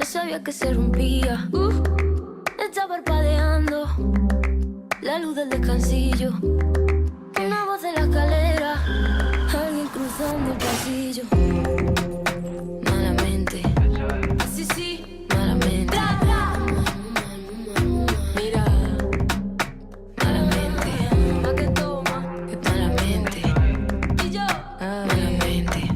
sabía que se rompía. Está parpadeando la luz del descansillo. Una voz de la escalera, alguien cruzando el pasillo. Malamente, sí, sí, malamente. Mira, malamente. ¿Pa' qué toma? Malamente. Y yo, malamente.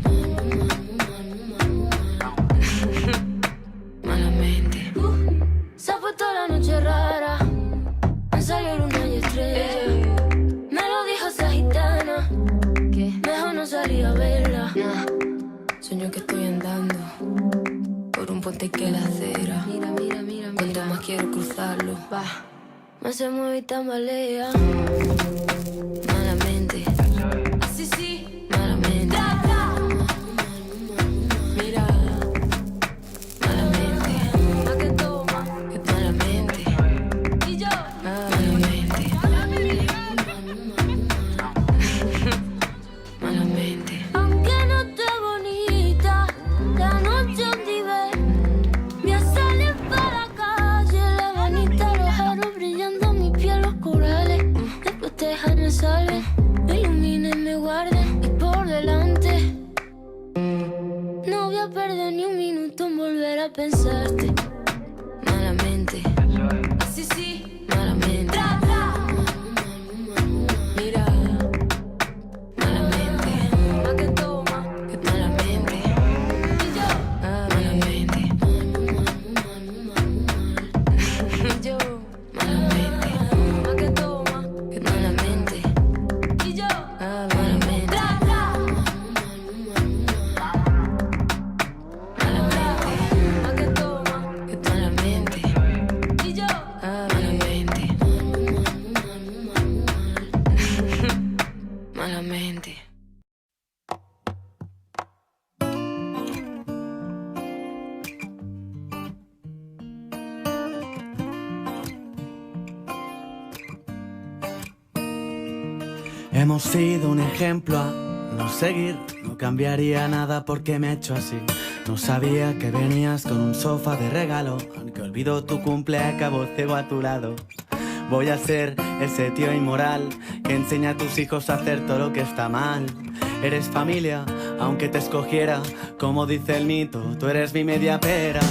Malamente. Se ha puesto la noche rara, me salió luna y estrella. Me lo dijo esa gitana, que mejor no salí a verla. Sueño que estoy andando por un puente que la acera. Mira, mira, mira, mira. Cuanto más quiero cruzarlo, va, más se mueve y tambalea. Malamente, así sí, malamente. Mira, malamente. ¿Pa' qué toma? Malamente. Y yo, malamente. Malamente. Aunque no esté bonita, la noche donde voy a salir para la calle, la vanita, los aros brillando, mi piel, los corales. Después déjame salir, me iluminen, me guarden y por delante. No voy a perder ni un minuto en volver a pensarte. Malamente, sí, sí, malamente. Mira, malamente. ¿Pa' qué toma? Malamente. Y yo, malamente. Y yo, malamente. ¿Pa' qué toma? Malamente. Y yo, malamente. ¿Pa' qué toma? Malamente. Y yo, malamente. Malamente. Hemos sido un ejemplo a no seguir. No cambiaría nada porque me he hecho así. No sabía que venías con un sofá de regalo. Aunque olvido tu cumple, acabo ciego a tu lado. Voy a ser ese tío inmoral que enseña a tus hijos a hacer todo lo que está mal. Eres familia, aunque te escogiera. Como dice el mito, tú eres mi media pera.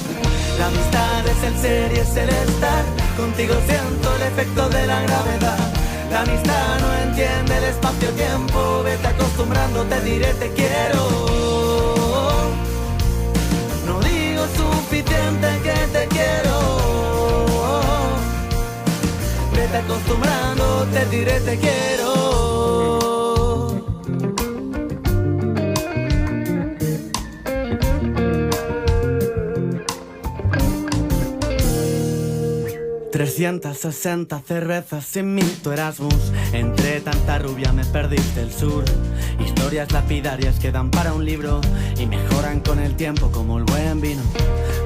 La amistad es el ser y es el estar. Contigo siento el efecto de la gravedad. La amistad no entiende el espacio-tiempo. Vete acostumbrando, te diré te quiero. No digo suficiente que te quiero. Vete acostumbrando, te diré te quiero. 360 cervezas sin mí, tu Erasmus. Entre tanta rubia me perdiste el sur. Historias lapidarias que dan para un libro y mejoran con el tiempo como el buen vino.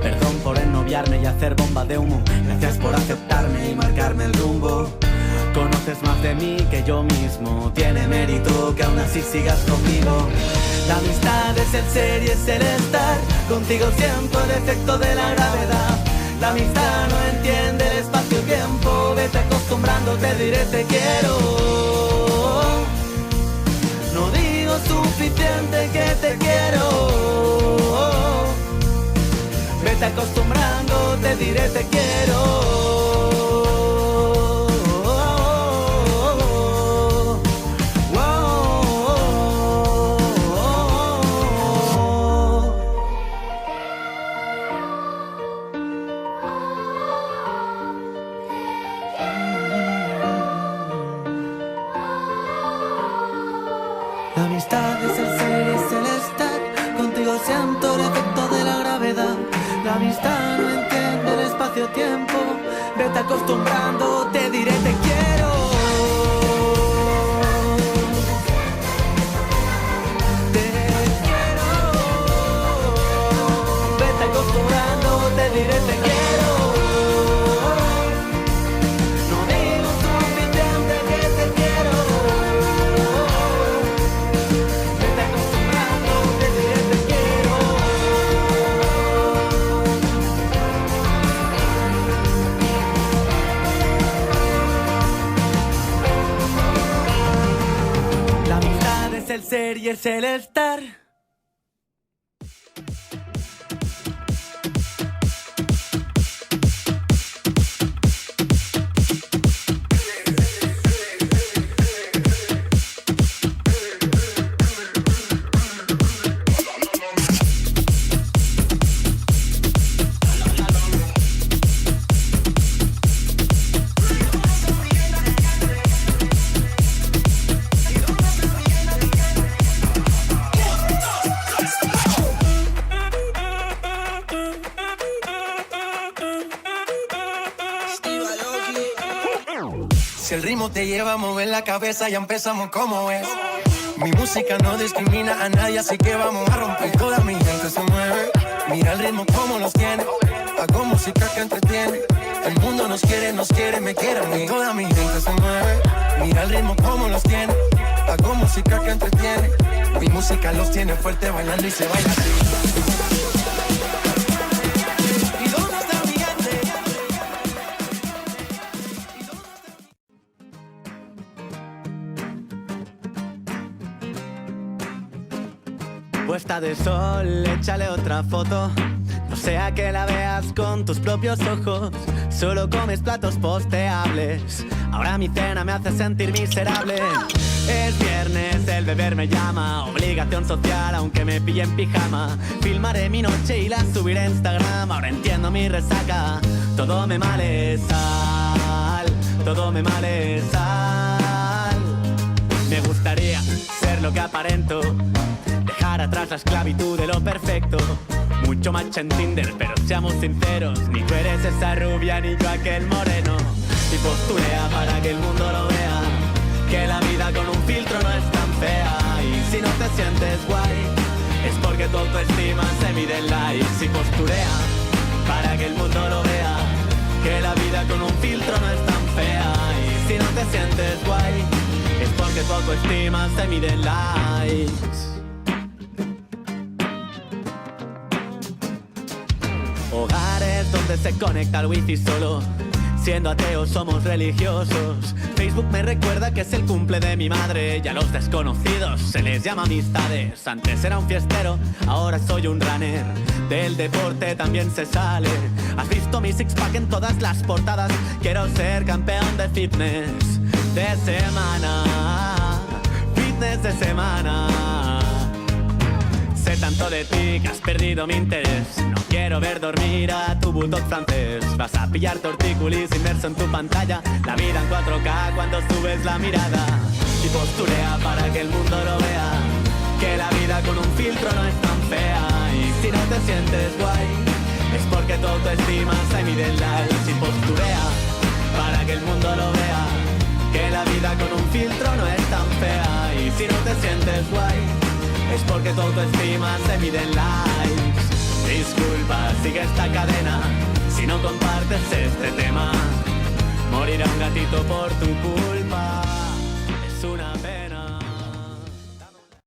Perdón por ennoviarme y hacer bomba de humo. Gracias por aceptarme y marcarme el rumbo. Conoces más de mí que yo mismo. Tiene mérito que aún así sigas conmigo. La amistad es el ser y es el estar. Contigo siento el efecto de la gravedad. La amistad no entiende el espacio-tiempo. Vete acostumbrando, te diré te quiero. No digo suficiente que te quiero. Vete acostumbrando, te diré te quiero. La amistad es el ser y es el estar. Contigo siento el efecto de la gravedad. La amistad no entiende el espacio-tiempo. Vete acostumbrando, te diré te quiero. Te quiero. Vete acostumbrando, te diré te quiero. ser y es el estar. Si el ritmo te lleva a mover la cabeza, ya empezamos como es. Mi música no discrimina a nadie, así que vamos a romper. Toda mi gente se mueve, mira el ritmo como los tiene. Hago música que entretiene. El mundo nos quiere, me quiere a mí. Toda mi gente se mueve, mira el ritmo como los tiene. Hago música que entretiene. Mi música los tiene fuerte bailando y se baila así. Puesta de sol, échale otra foto. No sea que la veas con tus propios ojos. Solo comes platos posteables. Ahora mi cena me hace sentir miserable. Es viernes, el beber me llama. Obligación social, aunque me pille en pijama. Filmaré mi noche y la subiré a Instagram. Ahora entiendo mi resaca. Todo me male sal. Todo me male sal. Me gustaría ser lo que aparento. Dejar atrás la esclavitud de lo perfecto. Mucho match en Tinder, pero seamos sinceros. Ni tú eres esa rubia, ni yo aquel moreno. Y posturea para que el mundo lo vea, que la vida con un filtro no es tan fea. Y si no te sientes guay, es porque tu autoestima se mide en likes. Y posturea para que el mundo lo vea, que la vida con un filtro no es tan fea. Y si no te sientes guay, es porque tu autoestima se mide en likes. Hogares donde se conecta el wifi solo. Siendo ateos somos religiosos. Facebook me recuerda que es el cumple de mi madre. Y a los desconocidos se les llama amistades. Antes era un fiestero, ahora soy un runner. Del deporte también se sale. Has visto mi six pack en todas las portadas. Quiero ser campeón de fitness de semana. Fitness de semana. Sé tanto de ti que has perdido mi interés. No quiero ver dormir a tu bulldog francés. Vas a pillar tortícolis inmerso en tu pantalla. La vida en 4K cuando subes la mirada. Y posturea para que el mundo lo vea, que la vida con un filtro no es tan fea. Y si no te sientes guay, es porque tu autoestima se mide en likes. Y posturea para que el mundo lo vea, que la vida con un filtro no es tan fea. Y si no te sientes guay, es porque tu autoestima se mide en likes. Disculpa, sigue esta cadena. Si no compartes este tema, morirá un gatito por tu culpa.